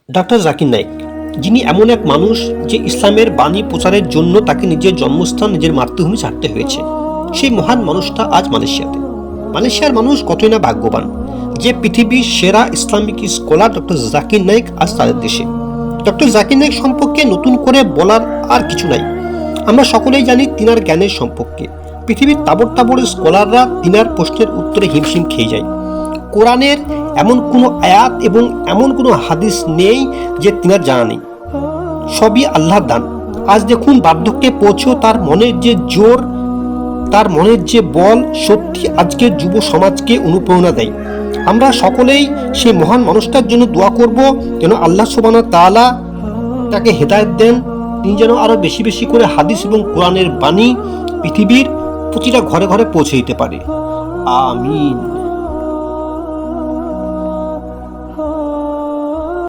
Doctor Zakir Naik, যিনি এমন এক মানুষ যে ইসলামের বাণী প্রচারের জন্য তাকে নিজের জন্মস্থান, নিজের মাতৃভূমি ছাড়তে হয়েছে। সেই মহান মানুষটা আজ মালয়েশিয়াতে। মালয়েশিয়ার মানুষ কতই না ভাগ্যবান যে পৃথিবীর সেরা Islamic scholar doctor Zakir Naik আজ তাদের দেশে। ডক্টর জাকির নায়েক সম্পর্কে নতুন করে বলার আর কিছু নাই। আমরা সকলেই জানি তিনার জ্ঞানের সম্পর্কে। পৃথিবীর তাবড় তাবড় স্কলাররা তিনার প্রশ্নের উত্তরে হিমশিম খেয়ে যায়। কোরআনের এমন কোনো আয়াত এবং এমন কোনো হাদিস নেই যে তিনার জানা নেই। সবই আল্লাহর দান। আজ দেখুন বার্ধক্যে পৌঁছেও তার মনের যে জোর, তার মনের যে বল, সত্যি আজকের যুব সমাজকে অনুপ্রেরণা দেয়। আমরা সকলেই সেই মহান মানুষটার জন্য দোয়া করব যেন আল্লাহ সুবহানাহু ওয়া তাআলা তাকে হেদায়েত দেন। তিনি যেন আরো বেশি বেশি করে হাদিস এবং কোরআনের বাণী পৃথিবীর প্রতিটা ঘরে ঘরে পৌঁছে দিতে পারে। আমিন।